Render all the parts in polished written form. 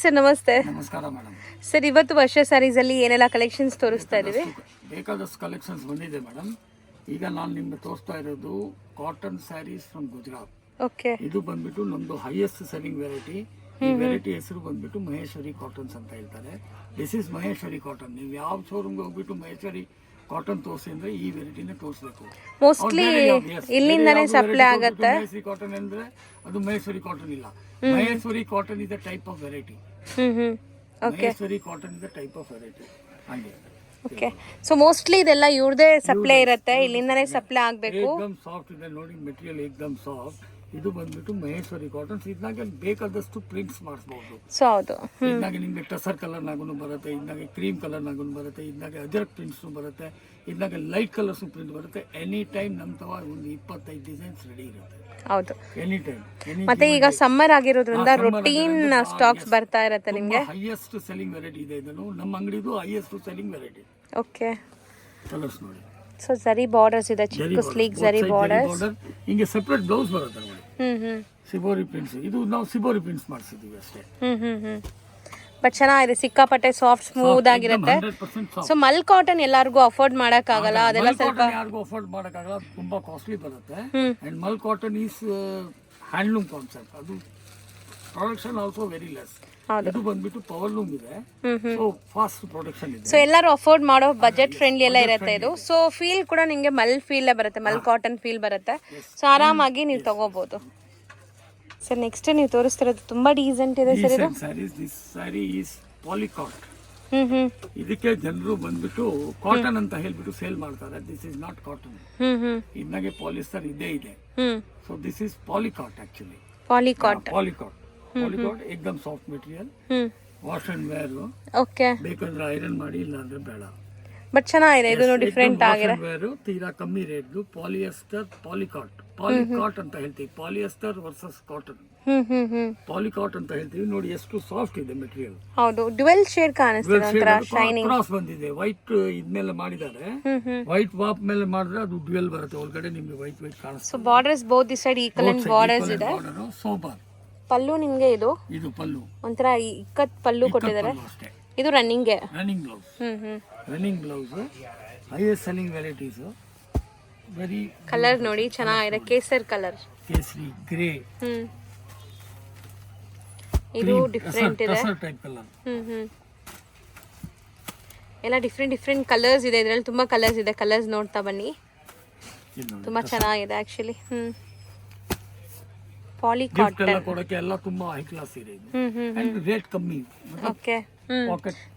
Sir ನಮಸ್ತೆ. ನಮಸ್ಕಾರ madam. Sir ಇವತ್ತು ವರ್ಷ ಸ್ಯಾರೀಸ್ ಅಲ್ಲಿ ಏನೆಲ್ಲ ಕಲೆಕ್ಷನ್ಸ್ ತೋರಿಸ್ತಾ ಇದೀವಿ? ಬೇಕಾದಷ್ಟು ಕಲೆಕ್ಷನ್ಸ್ ಬಂದಿದೆ ಮೇಡಮ್. ಈಗ ನಾನು ನಿಮ್ಗೆ ತೋರಿಸ್ತಾ ಇರೋದು cotton saris from Gujarat. Okay. ಇದು ಬಂದ್ಬಿಟ್ಟು ನಮ್ದು ಹೈಯೆಸ್ಟ್ ಸೆಲ್ಲಿಂಗ್ ವೆರೈಟಿ. ಈ ವೆರೈಟಿ ಹೆಸರು ಬಂದ್ಬಿಟ್ಟು ಮಹೇಶ್ವರಿ ಕಾಟನ್ಸ್ ಅಂತ ಹೇಳ್ತಾರೆ. This is Maheshwari cotton. ನೀವು ಯಾವ ಶೋರೂಮ್ಗೆ ಹೋಗ್ಬಿಟ್ಟು ಮಹೇಶ್ವರಿ ಕಾಟನ್ ತೋರಿಸಿ ಅಂದ್ರೆ ಈ ವೆರೈಟಿನೇ ತೋರಿಸಬೇಕು. ಮೋಸ್ಟ್ಲಿ ಇಲ್ಲಿಂದಾನೇ ಸಪ್ಲೈ ಆಗುತ್ತೆ. ಮಹೇಶ್ವರಿ ಕಾಟನ್ ಅಂದ್ರೆ ಅದು ಮಹೇಶ್ವರಿ ಕಾಟನ್ ಇಲ್ಲ. Maheshwari cotton is a type of variety. Okay. Maheshwari cotton is a type of variety. ಹಂಗೆ. ಓಕೆ. ಸೊ ಮೋಸ್ಟ್ಲಿ ಇದೆಲ್ಲ ಇವ್ರದೇ ಸಪ್ಲೈ ಇರುತ್ತೆ, ಇಲ್ಲಿಂದಾನೇ ಸಪ್ಲೈ ಆಗಬೇಕು. ಏಕ್ದಮ್ ಸಾಫ್ಟ್ ಇದೆ ನೋಡಿ, ಮೆಟೀರಿಯಲ್ ಏಕ್ದಮ್ ಸಾಫ್ಟ್. ಇದು ಬಂದ್ಬಿಟ್ಟು ಮಹೇಶ್ವರಿ ಕಾಟನ್ಸ್. ಇದ್ನಾಗೆ ಬೇಕಾದಷ್ಟು ಪ್ರಿಂಟ್ಸ್ ಮಾಡಿಸಬಹುದು. ಸೊ ಹೌದು. ಇದ್ನಾಗೆ ನಿಮ್ಗೆ ಟಸರ್ ಕಲರ್ ನಾಗೂ ಬರುತ್ತೆ, ಇದ್ನಾಗೆ ಕ್ರೀಮ್ ಕಲರ್ ನಾಗೂ ಬರುತ್ತೆ, ಇದ್ನಾಗೆ ಅಜರಕ್ ಪ್ರಿಂಟ್ಸ್ ಬರುತ್ತೆ, ಇದ್ನಾಗೆ ಲೈಟ್ ಕಲರ್ಸ್ ಪ್ರಿಂಟ್ ಬರುತ್ತೆ. ಎನಿ ಟೈಮ್ ನಮ್ಮ ತವ ಒಂದು 25 ಡಿಸೈನ್ಸ್ ರೆಡಿ ಇರುತ್ತೆ. ಹೌದು. Any time. ಮತ್ತೆ ಈಗ ಸಮ್ಮರ್ ಆಗಿರೋದ್ರಿಂದ ರೊಟೀನ್ ಸ್ಟಾಕ್ಸ್ ಬರ್ತಾ ಇರುತ್ತೆ ನಿಮಗೆ. ಹೈಯೆಸ್ಟ್ ಸೆಲ್ಲಿಂಗ್ ವೆರೈಟಿ ಇದೆ ಇದನ್ನು. ನಮ್ಮ ಅಂಗಡಿದು highest selling variety. Okay. Colours ನೋಡಿ. ಸೊ ಜರಿ ಬಾರ್ಡರ್ಸ್ ಇದೆ, ಚಿಕ್ಕ ಸ್ಲೀಕ್ ಜರಿ ಬಾರ್ಡರ್ಸ್. ಹಿಂಗೆ ಸೆಪರೇಟ್ ಬ್ಲೌಸ್ ಬರುತ್ತೆ ನೋಡಿ. ಸಿಬೋರಿ ಪ್ರಿಂಟ್ಸ್. ಇದು ನಾವು ಸಿಬೋರಿ ಪ್ರಿಂಟ್ಸ್ ಮಾಡಿಸಿದೀವಿ ಅಷ್ಟೇ. ಬಟ್ ಚೆನ್ನಾಗಿದೆ, ಸಿಕ್ಕಾಪಟ್ಟೆ ಸಾಫ್ಟ್ ಸ್ಮೂತ್ ಆಗಿರುತ್ತೆ. ಸೊ ಮಲ್ ಕಾಟನ್ ಎಲ್ಲರಿಗೂ ಅಫೋರ್ಡ್ ಮಾಡಕ್ಕಾಗಲ್ಲ, ಅದೆಲ್ಲ ಸ್ವಲ್ಪ ಯಾರಿಗೂ ಅಫೋರ್ಡ್ ಮಾಡಕ್ಕಾಗಲ್ಲ, ತುಂಬಾ ಕಾಸ್ಟ್ಲಿ ಬರುತ್ತೆ. And mul cotton is handloom concept. ಅದು ಪ್ರೊಡಕ್ಷನ್ ಆಲ್ಸೋ ವೆರಿ ಲೆಸ್. ಇದು ಬಂದ್ಬಿಟ್ಟು ಪವರ್ ಲೂಮ್ ಇದೆ, ಸೊ ಫಾಸ್ಟ್ ಪ್ರೊಡಕ್ಷನ್ ಇದೆ. ಸೊ ಎಲ್ಲರೂ ಅಫೋರ್ಡ್ ಮಾಡೋ ಬಜೆಟ್ ಫ್ರೆಂಡ್ಲಿ ಎಲ್ಲ ಇರುತ್ತೆ ಇದು. ಸೊ ಫೀಲ್ ಕೂಡ ನಿಮಗೆ ಮಲ್ ಫೀಲ್ ಬರುತ್ತೆ, ಮಲ್ ಕಾಟನ್ ಫೀಲ್ ಬರುತ್ತೆ. ಸೊ ಆರಾಮಾಗಿ ನೀವು ತಗೋಬಹುದು. ಸರ್ ನೆಕ್ಸ್ಟ್ ನೀವು ತೋರಿಸ್ತಿರೋದು ತುಂಬಾ ಡೀಸೆಂಟ್ ಇದೆ ಸರ್. ಇದು ದಿಸ್ ಸ್ಯಾರಿ ಈಸ್ ಪಾಲಿಕಾಟ್. ಇದಕ್ಕೆ ಜನರು ಬಂದ್ಬಿಟ್ಟು ಕಾಟನ್ ಅಂತ ಹೇಳ್ಬಿಟ್ಟು ಸೇಲ್ ಮಾಡ್ತಾರೆ. This is not cotton. ಇನ್ನಾಗೆ ಪಾಲಿಸ್ಟರ್ ಇದೇ ಇದೆ. So this is policot actually. Policot. Policot ಏಕ್ದಮ್ soft material. Wash and wear. Okay. ಬೇಕಂದ್ರೆ ಐರನ್ ಮಾಡಿ, ಇಲ್ಲ ಅಂದ್ರೆ ಬೇಡ. ಬಟ್ ಚೆನ್ನಾಗಿದೆ, ಇದು ಡಿಫ್ರೆಂಟ್ ಆಗಿದೆ. ತೀರಾ ಕಮ್ಮಿ ರೇಟ್. ಪಾಲಿಯಸ್ಟರ್ ಪಾಲಿಕಾಟ್. ಪಾಲಿಕಾಟ್ ಅಂತ ಹೇಳ್ತೀವಿ. ಪಾಲಿಯಸ್ಟರ್ ವರ್ಸಸ್ ಕಾಟನ್. ಪಾಲಿಕಾಟ್ ಅಂತ ಹೇಳ್ತೀವಿ. ನೋಡಿ ಎಷ್ಟು ಸಾಫ್ಟ್ ಇದೆ ಮೆಟೀರಿಯಲ್. ಹೌದು, ಡ್ಯುವೆಲ್ ಶೇಡ್ ಕಾಣಿಸ್ತಿದೆ, ಒಂತರ ಶೈನಿಂಗ್. ಕ್ರಾಸ್ ಬಂದಿದೆ. ವೈಟ್ ಇದ್ಮೇಲೆ ಮಾಡಿದ್ದಾರೆ. ವೈಟ್ ವಾಪ್ ಮೇಲೆ ಮಾಡಿದ್ರೆ ಅದು ಡ್ಯುವೆಲ್ ಬರುತ್ತೆ. ಒಳಗಡೆ ನಿಮಗೆ ವೈಟ್ ಕಾಣಿಸುತ್ತೆ. So borders both the side equal borders ಇದೆ. ಸೋಬರ್ ಪಲ್ಲು ನಿಮಗೆ ಇದು ಪಲ್ಲು ಒಂಥರ ಇಕ್ಕತ್ ಪಲ್ಲು ಕೊಟ್ಟಿದ್ದಾರೆ. ಇದು running blouse. Running blouse. Highest selling varieties. Very colour ನೋಡಿ ಚೆನ್ನಾಗಿದೆ, ಕೇಸರ್ ಕಲರ್, ಕೇಸರಿ ಗ್ರೇ. ಇದು ಡಿಫ್ರೆಂಟ್ ಇದೆ. Type colour. ಎಲ್ಲ ಡಿಫ್ರೆಂಟ್ ಕಲರ್ಸ್ ಇದೆ. ಇದರಲ್ಲಿ ತುಂಬಾ ಕಲರ್ಸ್ ಇದೆ. ಕಲರ್ಸ್ ನೋಡ್ತಾ ಬನ್ನಿ, ತುಂಬಾ ಚೆನ್ನಾಗಿದೆ ಆಕ್ಚುಲಿ. ಪಾಲಿಕಾಟ್ ಕೊಡಕ್ಕೆ ಎಲ್ಲ ತುಂಬಾ ಹೈ ಕ್ಲಾಸ್ ಇದೆ. ಅಂಡ್ ರೇಟ್ ಕಮ್ಮಿ. ಓಕೆ.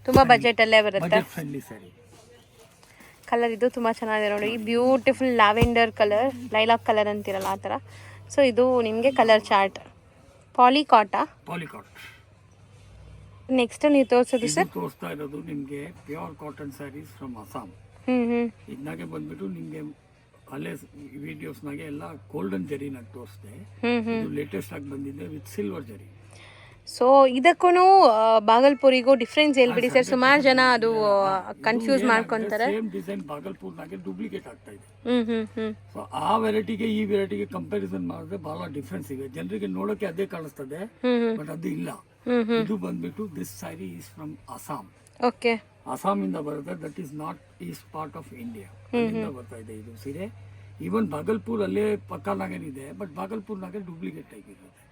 ತುಂಬಾ ಬಜೆಟ್ ಅಲ್ಲೇ ಬರುತ್ತೆ. Budget friendly sari. ಕಲರ್ ಇದು ತುಂಬಾ ಚೆನ್ನಾಗಿದೆ ನೋಡಿ. Beautiful lavender colour, lilac colour ಅಂತಿರಲ್ಲ ಆ ಥರ. ಸೊ ಇದು ನಿಮಗೆ ಕಲರ್ ಚಾರ್ಟ್. ಪಾಲಿಕಾಟಾ? ಪಾಲಿಕಾಟ್. ನೆಕ್ಸ್ಟ್ ನೀವು ತೋರಿಸೋದು ಸರ್? ತೋರಿಸ್ತಾ ಇರೋದು ನಿಮಗೆ pure cotton saris from Assam. ಇದನ್ನಾಗೆ ಬಂದ್ಬಿಟ್ಟು ನಿಮಗೆ ಅಲ್ಲೇ ವಿಡಿಯೋಸ್ನಾಗೆ ಎಲ್ಲ ಗೋಲ್ಡನ್ ಜರಿನಾಗ ತೋರಿಸ್ದೆ. ಇದು ಲೇಟೆಸ್ಟ್ ಆಗಿ ಬಂದಿದೆ ವಿತ್ ಸಿಲ್ವರ್ ಜರಿ. ಸೊ ಇದಕ್ಕೂ ಬಾಗಲ್ಪುರಿಗೂ ಡಿಫ್ರೆನ್ಸ್ ಹೇಳ್ಬಿಡಿ ಸರ್. ಸುಮಾರು ಜನ ಅದು ಕನ್ಫ್ಯೂಸ್ ಮಾಡ್ಕೊಂತಾರೆ. ಸೇಮ್ ಡಿಸೈನ್ ಬಾಗಲ್ಪುರ್ನಾಗೆ ಡೂಪ್ಲಿಕೇಟ್ ಆಗ್ತಾ ಇದೆ. ಸೊ ಆ ವೆರೈಟಿಗೆ ಈ ವೆರೈಟಿಗೆ ಕಂಪ್ಯಾರಿಸನ್ ಮಾಡಿದ್ರೆ ಬಹಳ ಡಿಫ್ರೆನ್ಸ್ ಇದೆ. ಜನರಿಗೆ ನೋಡೋಕೆ ಅದೇ ಕಾಣಿಸ್ತದೆ, ಬಟ್ ಅದು ಇಲ್ಲ. ಇದು ಬಂದ್ಬಿಟ್ಟು this sari is from Assam. Okay. Assam ಇಂದ ಬರುತ್ತೆ. That is not is part of India. ಅಲ್ಲಿಂದ ಬರ್ತಾ ಇದೆ ಇದು ಸೀರೆ. ಈವನ್ ಬಾಗಲ್ಪುರ್ ಅಲ್ಲೇ ಪಕ್ಕನಾಗೇನಿದೆ, ಬಟ್ ಬಾಗಲ್ಪುರ್ನಾಗೆ ಡೂಪ್ಲಿಕೇಟ್ ಟೈಪ್ ಇರುತ್ತೆ.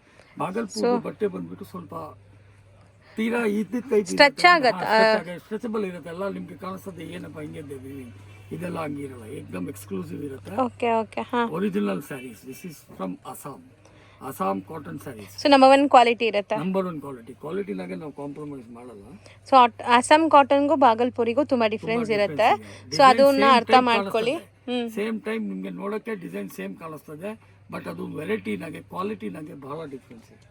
ಬಾಗಲ್ಪುರ್ ಬಟ್ಟೆ ಬಂದ್ಬಿಟ್ಟು ಸ್ವಲ್ಪ ತೀರಾ ಸ್ಟ್ರೆಚಬಲ್ ಇರುತ್ತೆ. ಎಲ್ಲ ನಿಮ್ಗೆ ಕಾಣಿಸ್ತದೆ ಏನಪ್ಪ ಹಿಂಗೆ ಇದೆಲ್ಲ ಹಂಗಿರಲ್ಲ. ಏಕ್ದಮ್ ಎಕ್ಸ್ಕ್ಲೂಸಿವ್ ಇರುತ್ತೆ. Original sarees. This is from Assam cotton sarees. So number 1 quality ಇರುತ್ತೆ. ನಂಬರ್ 1 ಕ್ವಾಲಿಟಿನಾಗೆ ನಾವು ಕಾಂಪ್ರಮೈಸ್ ಮಾಡಲ್ಲ. ಸೊ ಅಸ್ಸಾಂ ಕಾಟನ್ಗೂ ಬಾಗಲ್ಪುರಿಗೂ ತುಂಬಾ ಡಿಫ್ರೆನ್ಸ್ ಇರುತ್ತೆ. ಸೊ ಅದನ್ನ ಅರ್ಥ ಮಾಡ್ಕೊಳ್ಳಿ. ಸೇಮ್ ಟೈಮ್ ನಿಮ್ಗೆ ನೋಡಕ್ಕೆ ಡಿಸೈನ್ ಸೇಮ್ ಕಾಣಿಸ್ತದೆ, ಬಟ್ ಅದು ವೆರೈಟಿನಾಗೆ ಕ್ವಾಲಿಟಿನಾಗೆ ಬಹಳ ಡಿಫ್ರೆನ್ಸ್ ಇದೆ.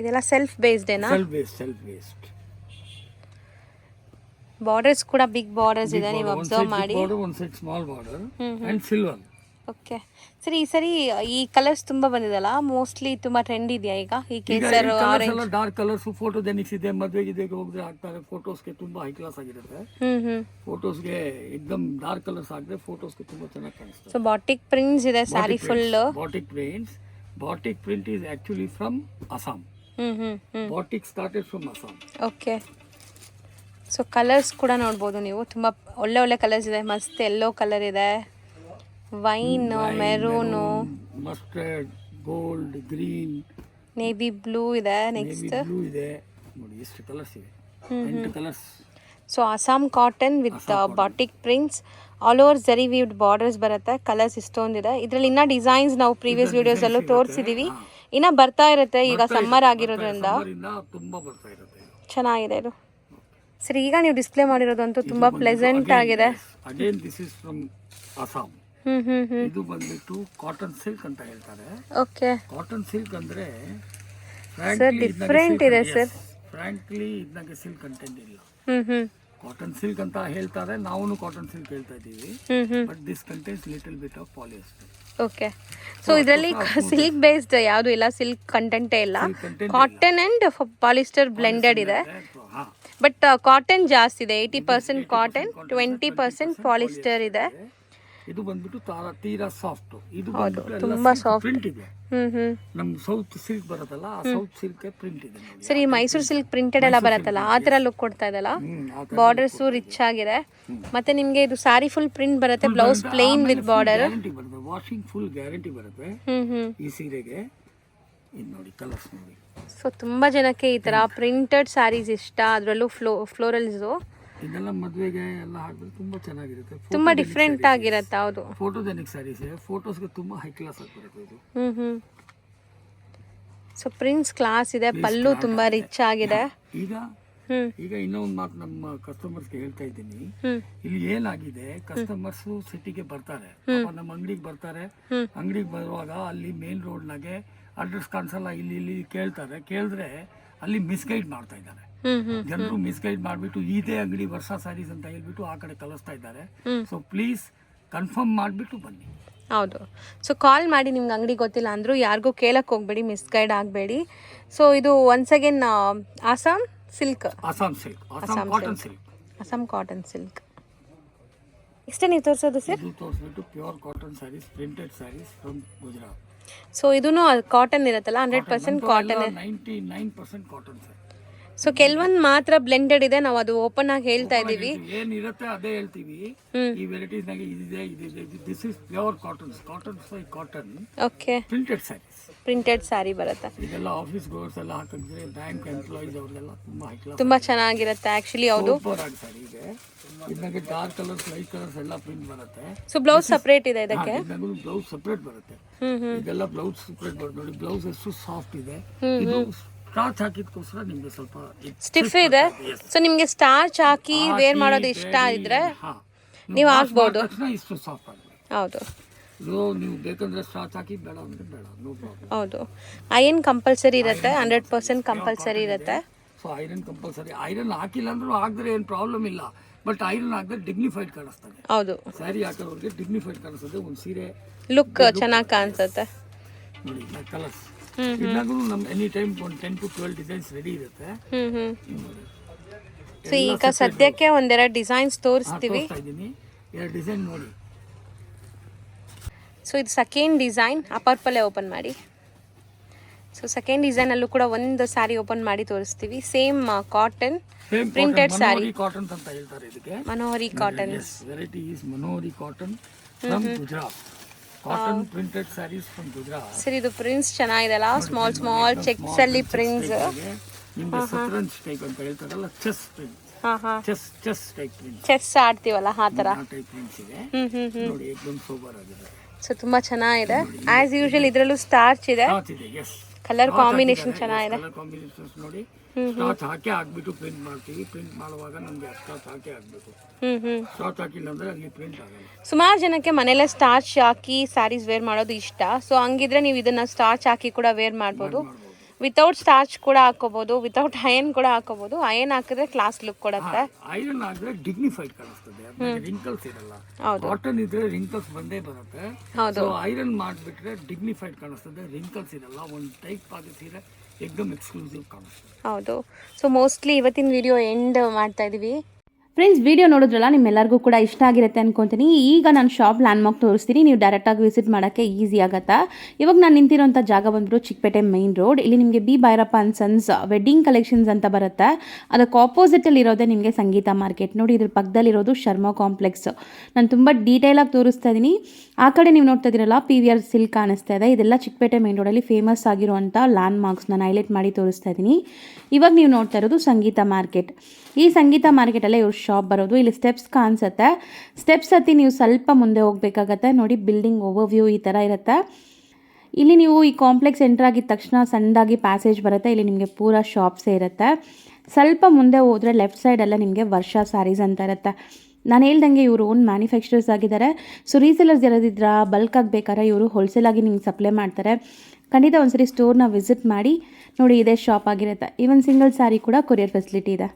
ಇದೆಲ್ಲ ಸೆಲ್ಫ್ ಬೇಸ್ಡ್ ಏನಾ? Self based. ಬಾರ್ಡರ್ಸ್ ಕೂಡ ಬಿಗ್ ಬಾರ್ಡರ್ಸ್ ಇದೆ, ನೀವು ಅಬ್ಸರ್ವ್ ಮಾಡಿ. ಒಂದು side small border and silver. Okay sir, ಈ ಸರಿ ಈ ಕಲರ್ಸ್ ತುಂಬಾ ಬಂದಿದಲ್ಲ, ಮೋಸ್ಟ್ಲಿ ತುಂಬಾ ಟ್ರೆಂಡ್ ಇದೆಯಾ ಈಗ ಈ ಕೇಸರ್ ಆರೆಂಜ್? ಡಾರ್ಕ್ ಕಲರ್ಸ್ ಫೋಟೋಜೆನಿಕ್ಸ್ ಇದೆ. ಮದುವೆಗೆ ಹೋದ್ರೆ ಹಾಕ್ತಾರೆ. ಫೋಟೋಸ್ಗೆ ತುಂಬಾ ಹೈ ಕ್ಲಾಸ್ ಆಗಿರುತ್ತೆ. ಫೋಟೋಸ್ಗೆ ಏಕದಮ್ ಡಾರ್ಕ್ ಕಲರ್ಸ್ ಹಾಕಿದ್ರೆ ಫೋಟೋಸ್ಗೆ ತುಂಬಾ ಚೆನ್ನಾಗಿ ಕಾಣಿಸುತ್ತೆ. ಸೊ ಬಾಟಿಕ್ ಪ್ರಿಂಟ್ಸ್ ಇದೆ sari full. Batik prints batik print is actually from Assam. Batik started from Assam. Okay. So colours ಕೂಡ ನೋಡ್ಬೋದು ನೀವು, ತುಂಬ ಒಳ್ಳೆ ಒಳ್ಳೆ ಕಲರ್ಸ್ ಇದೆ. ಮಸ್ತ್ ಎಲ್ಲೋ ಕಲರ್ ಇದೆ, wine, maroon, mustard, gold, green, navy blue ಇದೆ. ನೆಕ್ಸ್ಟ್ ಬ್ಲೂ ಇದೆ ನೋಡಿ, ಎಷ್ಟು ಕಲರ್ಸ್ ಇವೆ, 8 colours. So Assam cotton with batik prints, all over ಜರಿ ವೀವ್ಡ್ ಬಾರ್ಡರ್ಸ್ ಬರುತ್ತೆ. ಕಲರ್ಸ್ ಇಷ್ಟೊಂದಿದೆ. ಇದರಲ್ಲಿ ಇನ್ನೂ ಡಿಸೈನ್ಸ್ ನಾವು ಪ್ರೀವಿಯಸ್ ವಿಡಿಯೋಸಲ್ಲೂ ತೋರಿಸಿದ್ದೀವಿ, ಇನ್ನೂ ಬರ್ತಾ ಇರುತ್ತೆ. ಈಗ ಸಮ್ಮರ್ ಆಗಿರೋದ್ರಿಂದ ತುಂಬಾ ಬರ್ತಾ ಇರುತ್ತೆ. ಚೆನ್ನಾಗಿದೆ ಇದು. ಸರಿ, ಈಗ ನೀವು ಡಿಸ್ಪ್ಲೇ ಮಾಡಿರೋದಂತೂ ತುಂಬಾ ಪ್ಲೆಸೆಂಟ್ ಆಗಿದೆ. Again this is from Assam. ಇದು ಬಂದ್ಬಿಟ್ಟು ಕಾಟನ್ ಸಿಲ್ಕ್ ಅಂತ ಹೇಳ್ತಾರೆ. ಓಕೆ ಕಾಟನ್ ಸಿಲ್ಕ್ ಅಂದ್ರೆ ಸರ್ ಡಿಫ್ರೆಂಟ್ ಇದೆ ಸರ್. ಫ್ರಾಂಕ್ಲಿ ಇದಕ್ಕೆ ಸಿಲ್ಕ್ ಕಂಟೆಂಟ್ ಇಲ್ಲ. ಕಾಟನ್ ಸಿಲ್ಕ್ ಅಂತ ಹೇಳ್ತಾರೆ, ನಾವು ಕಾಟನ್ ಸಿಲ್ಕ್ ಹೇಳ್ತಾ ಇದ್ದೀವಿ. But this contents little bit of polyester. Okay. So ಇದರಲ್ಲಿ ಸಿಲ್ಕ್ ಬೇಸ್ಡ್ ಯಾವುದು ಇಲ್ಲ, ಸಿಲ್ಕ್ ಕಂಟೆಂಟೇ ಇಲ್ಲ. ಕಾಟನ್ ಅಂಡ್ ಪಾಲಿಸ್ಟರ್ ಬ್ಲೆಂಡೆಡ್ ಇದೆ. ಬಟ್ ಕಾಟನ್ ಜಾಸ್ತಿ ಇದೆ, 80% ಕಾಟನ್, 20% ಪಾಲಿಸ್ಟರ್ ಇದೆ. ಇದು ಬಂದ್ಬಿಟ್ಟು ತೀರಾ ಸಾಫ್ಟ್. ಇದು ತುಂಬಾ ಸಾಫ್ಟ್ ಪ್ರಿಂಟ್ ಇದೆ. ನಮ್ ಸೌತ್ ಸಿಲ್ಕ್ ಬರುತ್ತಲ್ಲ, ಆ ಸೌತ್ ಸಿಲ್ಕ್ ಪ್ರಿಂಟ್ ಇದೆ. ಸರಿ, ಮೈಸೂರು ಸಿಲ್ಕ್ ಪ್ರಿಂಟೆಡ್ ಎಲ್ಲ ಬರುತ್ತಲ್ಲ, ಆ ತರ ಲುಕ್ ಕೊಡ್ತಾ ಇದಲ್ಲ. ಬಾರ್ಡರ್ಸ್ ರಿಚ್ ಆಗಿದೆ. ಮತ್ತೆ ನಿಮ್ಗೆ ಇದು ಸಾರಿ ಫುಲ್ ಪ್ರಿಂಟ್ ಬರುತ್ತೆ, blouse plain with border. Washing full guarantee ಬರುತ್ತೆ ಈ ಸೀರೆಗೆ. ಇದು ನೋಡಿ ಕಲರ್ಸ್ ನೋಡಿ. ಸೊ ತುಂಬಾ ಜನಕ್ಕೆ ಈ ತರ ಪ್ರಿಂಟೆಡ್ ಸ್ಯಾರೀಸ್ ಇಷ್ಟ, ಅದರಲ್ಲೂ ಫ್ಲೋರಲ್ಸ್. ಇದೆಲ್ಲ ಮದುವೆಗೆ ಎಲ್ಲ ಹಾಕಿದ್ರೆ ತುಂಬಾ ಚೆನ್ನಾಗಿರುತ್ತೆ, ತುಂಬಾ ಡಿಫ್ರೆಂಟ್ ಆಗಿರುತ್ತೆ. ಹೌದು, ಫೋಟೋಜೆನಿಕ್ ಸ್ಯಾರೀಸ್, ಫೋಟೋಸ್ಗೆ ತುಂಬಾ ಹೈ ಕ್ಲಾಸ್ ಆಗಿ ಬರುತ್ತೆ ಇದು. ಸೊ ಪ್ರಿಂಟ್ಸ್ ಕ್ಲಾಸ್ ಇದೆ, ಪಲ್ಲು ತುಂಬಾ ರಿಚ್ ಆಗಿದೆ. ಈಗ ಇನ್ನೂ ಒಂದು ಮಾತು ನಮ್ಮ ಕಸ್ಟಮರ್ಸ್ಗೆ ಹೇಳ್ತಾ ಇದ್ದೀನಿ. ಇಲ್ಲಿ ಏನಾಗಿದೆ, ಕಸ್ಟಮರ್ಸ್ ಸಿಟಿಗೆ ಬರ್ತಾರೆ, ನಮ್ಮ ಅಂಗಡಿಗೆ ಬರ್ತಾರೆ. ಅಂಗಡಿಗೆ ಬರುವಾಗ ಅಲ್ಲಿ ಮೇನ್ ರೋಡ್ನಾಗೆ ಅಡ್ರೆಸ್ ಕಾಣಿಸಲ್ಲ, ಇಲ್ಲಿ ಕೇಳ್ತಾರೆ. ಕೇಳಿದ್ರೆ ಅಲ್ಲಿ ಮಿಸ್ಗೈಡ್ ಮಾಡ್ತಾ ಇದ್ದಾರೆ ಜನರು. ಮಿಸ್ಗೈಡ್ ಮಾಡಿಬಿಟ್ಟು ಇದೇ ಅಂಗಡಿ ವರ್ಷ ಸ್ಯಾರೀಸ್ ಅಂತ ಹೇಳ್ಬಿಟ್ಟು ಆ ಕಡೆ ಕಳಿಸ್ತಾ ಇದ್ದಾರೆ. ಸೊ ಪ್ಲೀಸ್ ಕನ್ಫರ್ಮ್ ಮಾಡಿಬಿಟ್ಟು ಬನ್ನಿ. ಹೌದು. ಸೊ ಕಾಲ್ ಮಾಡಿ, ನಿಮ್ಗೆ ಅಂಗಡಿ ಗೊತ್ತಿಲ್ಲ ಅಂದರೂ ಯಾರಿಗೂ ಕೇಳಕ್ಕೆ ಹೋಗಬೇಡಿ, ಮಿಸ್ಗೈಡ್ ಆಗಬೇಡಿ. ಸೊ ಇದು once again Assam silk, Assam silk, Assam cotton silk, Assam cotton silk. ಇಷ್ಟೇ ನೀವು ತೋರಿಸೋದು ಸರ್? ಇದು ತೋರಿಸ್ಬಿಟ್ಟು pure cotton saris, printed saris from Gujarat. So ಇದೂ ಕಾಟನ್ ಇರುತ್ತಲ್ಲ, 100% ಕಾಟನ್, 99% ಕಾಟನ್ ಸರ್. ಸೊ ಕೆಲವೊಂದು ಮಾತ್ರ ಬ್ಲೆಂಡೆಡ್ ಇದೆ, ನಾವು ಅದು ಓಪನ್ ಆಗಿ ಹೇಳ್ತಾ ಇದೀವಿ. ಏನಿರುತ್ತೆ ಅದೇ ಹೇಳ್ತೀವಿ. ಈ ವೆರೈಟೀಸ್ ನಾಗೆ ಇದಿದೆ. This is pure cotton, cotton. Okay. Printed sarees, printed saree ಬರುತ್ತೆ. ಇದೆಲ್ಲ ಆಫೀಸ್ ಗೋರ್ಸ್ ಎಲ್ಲ ಹಾಕಿದ್ರೆ ಬ್ಯಾಂಕ್ ಎಂಪ್ಲಾಯೀಸ್ ಅವ್ರಿಗೆಲ್ಲ ತುಂಬಾ ಹೈ ಕ್ಲಾಸ್, ತುಂಬಾ ಚೆನ್ನಾಗಿರುತ್ತೆ ಆಕ್ಚುಲಿ. ಹೌದು, ಸೂಪರ್ ಆಗಿ ಸ್ಯಾರಿ ಇದೆ. ಇದಕ್ಕೆ ಡಾರ್ಕ್ ಕಲರ್ಸ್, ಲೈಟ್ ಕಲರ್ಸ್ ಎಲ್ಲ ಪ್ರಿಂಟ್ ಬರುತ್ತೆ. ಸೊ ಬ್ಲೌಸ್ ಸಪರೇಟ್ ಇದೆ ಇದಕ್ಕೆ? ಬ್ಲೌಸ್ ಸಪರೇಟ್ ಬರುತ್ತೆ. ಇದೆಲ್ಲ ಬ್ಲೌಸ್ ಸಪರೇಟ್ ಬರುತ್ತೆ ನೋಡಿ. ಬ್ಲೌಸ್ ಎಷ್ಟು ಸಾಫ್ಟ್ ಇದೆ. ಇದು ಸ್ಟಾರ್ಚ್ ಹಾಕಿದಕ್ಕೋಸ್ಕರ ನಿಮ್ಗೆ ಸ್ವಲ್ಪ ಸ್ಟಿಫ್ ಇದೆ. ಸೊ ನಿಮ್ಗೆ ಸ್ಟಾರ್ಚ್ ಹಾಕಿ ವೇರ್ ಮಾಡೋದು ಇಷ್ಟ ಇದ್ರೆ ನೀವು ಹಾಕ್ಬೋದು. ಇಷ್ಟು ಸಾಫ್ಟ್ ಆಗಿದೆ. ಹೌದು, ನೀವು ಬೇಕಂದ್ರೆ ಸ್ಟಾರ್ಚ್ ಹಾಕಿ, ಬೇಡ ಅಂದ್ರೆ ಬೇಡ, ನೋ ಪ್ರಾಬ್ಲಮ್. ಹೌದು, ಐರನ್ ಕಂಪಲ್ಸರಿ ಇರುತ್ತೆ, 100% ಕಂಪಲ್ಸರಿ ಇರುತ್ತೆ. So iron compulsory. ಐರನ್ ಹಾಕಿಲ್ಲ ಅಂದ್ರೂ ಹಾಕಿದ್ರೆ ಏನು ಪ್ರಾಬ್ಲಮ್ ಇಲ್ಲ. ಬಟ್ ಐರನ್ ಹಾಕಿದ್ರೆ ಡಿಗ್ನಿಫೈಡ್ ಕಾಣಿಸ್ತದೆ. ಹೌದು, ಸ್ಯಾರಿ ಹಾಕೋರಿಗೆ ಡಿಗ್ನಿಫೈಡ್ ಕಾಣಿಸ್ತದೆ. ಒಂದು ಸೀರೆ ಲುಕ್ ಚೆನ್ನಾಗಿ ಕಾಣಿಸುತ್ತೆ ನೋಡಿ. ಕಲರ್ಸ್ ಇನ್ನಾಗೂ ನಮ್ ಎನಿ ಟೈಮ್ ಒಂದು 10 to 12 ಡಿಸೈನ್ಸ್ ರೆಡಿ ಇರುತ್ತೆ. ಸೊ ಈಗ ಸದ್ಯಕ್ಕೆ ಒಂದೆರಡು ಡಿಸೈನ್ಸ್ ತೋರಿಸ್ತೀವಿ. ಎರಡು ಡಿಸೈನ್ ನೋಡಿ. ಸೊ ಇದು ಸೆಕೆಂಡ್ ಡಿಸೈನ್, ಆ ಪರ್ಪಲ್ಲೇ ಓಪನ್ ಮಾಡಿ. ಸೊ ಸೆಕೆಂಡ್ ಡಿಸೈನ್ ಅಲ್ಲೂ ಕೂಡ ಒಂದು ಸ್ಯಾರಿ ಓಪನ್ ಮಾಡಿ ತೋರಿಸ್ತೀವಿ. Same cotton printed sari, cotton ಅಂತ ಹೇಳ್ತಾರೆ ಇದಕ್ಕೆ. Manohari cotton variety is Manohari cotton from Gujarat. Cotton printed saris from Gujarat. Sir ಇದು ಪ್ರಿಂಟ್ಸ್ ಚೆನ್ನಾಗಿದೆಲ್ಲ, ಸ್ಮಾಲ್ ಚೆಕ್ಸ್ ಅಲ್ಲಿ ಪ್ರಿಂಟ್ಸ್. ನಿಮ್ಗೆ ಸತರಂಜ್ ಟೈಪ್ ಅಂತ ಹೇಳ್ತಾರಲ್ಲ, chess print, chess type print, chess ಆಡ್ತೀವಲ್ಲ ಆ ತರ ಟೈಪ್ ಪ್ರಿಂಟ್ಸ್ ಇದೆ ನೋಡಿ. ಏಕದಮ್ ಸೋಬರ್ ಆಗಿದೆ. ಸೊ ತುಂಬಾ ಚೆನ್ನಾಗಿದೆ. ಆಸ್ ಯೂಶುವಲ್ ಇದರಲ್ಲೂ ಸ್ಟಾರ್ಚ್ ಇದೆ. ಕಲರ್ ಕಾಂಬಿನೇಷನ್ ಚೆನ್ನಾಗಿದೆ. ಕಲರ್ ಕಾಂಬಿನೇಷನ್ಸ್ ನೋಡಿ. ಸ್ಟಾರ್ಚ್ ಹಾಕಿ ಹಾಕ್ಬಿಟ್ಟು ಪ್ರಿಂಟ್ ಮಾಡ್ತೀವಿ. ಪ್ರಿಂಟ್ ಮಾಡುವಾಗ ನಮ್ಗೆ ಸ್ಟಾರ್ಚ್ ಹಾಕಿ ಹಾಕ್ಬೇಕು. ಸ್ಟಾರ್ಚ್ ಹಾಕಿಲ್ಲ ಅಂದ್ರೆ ಅಲ್ಲಿ ಪ್ರಿಂಟ್ ಆಗಲ್ಲ. ಸುಮಾರು ಜನಕ್ಕೆ ಮನೇಲೆ ಸ್ಟಾರ್ಚ್ ಹಾಕಿ ಸ್ಯಾರೀಸ್ ವೇರ್ ಮಾಡೋದು ಇಷ್ಟ. ಸೊ ಹಂಗಿದ್ರೆ ನೀವು ಇದನ್ನ ಸ್ಟಾರ್ಚ್ ಹಾಕಿ ಕೂಡ ವೇರ್ ಮಾಡ್ಬೋದು. ವಿತೌಟ್ ಸ್ಟಾರ್ಚ್ ಕೂಡ ಹಾಕೋಬಹುದು, ವಿತೌಟ್ ಅಯನ್ ಕೂಡ ಹಾಕೋಬಹುದು. ಅಯನ್ ಹಾಕಿದ್ರೆ ಕ್ಲಾಸ್ ಲುಕ್ ಕೊಡುತ್ತೆ. ಐರನ್ ಹಾಕಿದ್ರೆ ಡಿಗ್ನಿಫೈಡ್ ಕಾಣಿಸ್ತದೆ, ರಿಂಕಲ್ಸ್ ಇರಲ್ಲ. ಕಾಟನ್ ಇದ್ರೆ ರಿಂಕಲ್ಸ್ ಬಂದೇ ಬರುತ್ತೆ. ಸೊ ಐರನ್ ಮಾಡಿಬಿಟ್ರೆ ಡಿಗ್ನಿಫೈಡ್ ಕಾಣಿಸ್ತದೆ, ರಿಂಕಲ್ಸ್ ಇರಲ್ಲ. ಒಂದು ಟೈಪ್ ಆಗಿದ್ರೆ ಎಕ್ದಮ್ ಎಕ್ಸ್ಕ್ಲೂಸಿವ್ ಕಾಣಿಸ್ತದೆ. ಹೌದು. ಸೊ ಮೋಸ್ಟ್ಲಿ ಇವತ್ತಿನ ವಿಡಿಯೋ ಎಂಡ್ ಮಾಡ್ತಾ ಇದೀವಿ. ಫ್ರೆಂಡ್ಸ್ ವಿಡಿಯೋ ನೋಡಿದ್ರಲ್ಲ ನಿಮ್ಮೆಲ್ಲರಿಗೂ ಕೂಡ ಇಷ್ಟ ಆಗಿರುತ್ತೆ ಅನ್ಕೊತೀನಿ. ಈಗ ನಾನು ಶಾಪ್ ಲ್ಯಾಂಡ್ಮಾರ್ಕ್ ತೋರಿಸ್ತೀನಿ, ನೀವು ಡೈರೆಕ್ಟಾಗಿ ವಿಸಿಟ್ ಮಾಡೋಕ್ಕೆ ಈಸಿ ಆಗುತ್ತಾ. ಇವಾಗ ನಾನು ನಿಂತಿರೋಂಥ ಜಾಗ ಬಂದ್ಬಿಟ್ಟು ಚಿಕ್ಕಪೇಟೆ ಮೈನ್ ರೋಡ್. ಇಲ್ಲಿ ನಿಮಗೆ B Bhyrappa and sons wedding collections ಅಂತ ಬರುತ್ತೆ. ಅದಕ್ಕೆ ಆಪೋಸಿಟಲ್ಲಿ ಇರೋದೇ ನಿಮಗೆ ಸಂಗೀತ ಮಾರ್ಕೆಟ್. ನೋಡಿ ಇದ್ರ ಪಕ್ಕದಲ್ಲಿರೋದು ಶರ್ಮಾ ಕಾಂಪ್ಲೆಕ್ಸ್. ನಾನು ತುಂಬ ಡೀಟೇಲಾಗಿ ತೋರಿಸ್ತಾ ಇದ್ದೀನಿ. ಆ ಕಡೆ ನೀವು ನೋಡ್ತಾ ಇದ್ದೀರಲ್ಲ PVR ಸಿಲ್ಕ್ ಕಾಣಿಸ್ತಾ ಇದೆ. ಇದೆಲ್ಲ ಚಿಕ್ಕಪೇಟೆ ಮೈನ್ ರೋಡಲ್ಲಿ ಫೇಮಸ್ ಆಗಿರುವಂಥ ಲ್ಯಾಂಡ್ಮಾರ್ಕ್ಸ್ ನಾನು ಹೈಲೈಟ್ ಮಾಡಿ ತೋರಿಸ್ತಾ ಇದ್ದೀನಿ. ಇವಾಗ ನೀವು ನೋಡ್ತಾ ಇರೋದು ಸಂಗೀತ ಮಾರ್ಕೆಟ್. ಈ ಸಂಗೀತ ಮಾರ್ಕೆಟಲ್ಲೇ ಇವ್ರ ಶಾಪ್ ಬರೋದು. ಇಲ್ಲಿ ಸ್ಟೆಪ್ಸ್ ಕಾಣಿಸುತ್ತೆ. ಸ್ಟೆಪ್ಸ್ ಹತ್ತಿ ನೀವು ಸ್ವಲ್ಪ ಮುಂದೆ ಹೋಗಬೇಕಾಗತ್ತೆ. ನೋಡಿ ಬಿಲ್ಡಿಂಗ್ ಓವರ್ವ್ಯೂ ಈ ಥರ ಇರುತ್ತೆ. ಇಲ್ಲಿ ನೀವು ಈ ಕಾಂಪ್ಲೆಕ್ಸ್ ಎಂಟರ್ ಆಗಿದ ತಕ್ಷಣ ಸಣ್ಣದಾಗಿ ಪ್ಯಾಸೇಜ್ ಬರುತ್ತೆ. ಇಲ್ಲಿ ನಿಮಗೆ ಪೂರಾ ಶಾಪ್ಸೇ ಇರುತ್ತೆ. ಸ್ವಲ್ಪ ಮುಂದೆ ಹೋದರೆ ಲೆಫ್ಟ್ ಸೈಡೆಲ್ಲ ನಿಮಗೆ ವರ್ಷ ಸ್ಯಾರೀಸ್ ಅಂತ ಇರುತ್ತೆ. ನಾನು ಹೇಳ್ದಂಗೆ ಇವರು ಓನ್ ಮ್ಯಾನುಫ್ಯಾಕ್ಚರರ್ಸ್ ಆಗಿದ್ದಾರೆ. ಸೊ ರೀಸೇಲರ್ಸ್ ಯಾರಾದಿದ್ರ ಬಲ್ಕ್ ಆಗಬೇಕಾದ್ರೆ ಇವರು ಹೋಲ್ಸೇಲಾಗಿ ನಿಮ್ಗೆ ಸಪ್ಲೈ ಮಾಡ್ತಾರೆ. ಖಂಡಿತ ಒಂದ್ಸರಿ ಸ್ಟೋರ್ನ ವಿಸಿಟ್ ಮಾಡಿ ನೋಡಿ. ಇದೇ ಶಾಪ್ ಆಗಿರುತ್ತೆ. ಈವನ್ ಸಿಂಗಲ್ ಸ್ಯಾರಿ ಕೂಡ ಕೊರಿಯರ್ ಫೆಸಿಲಿಟಿ ಇದೆ.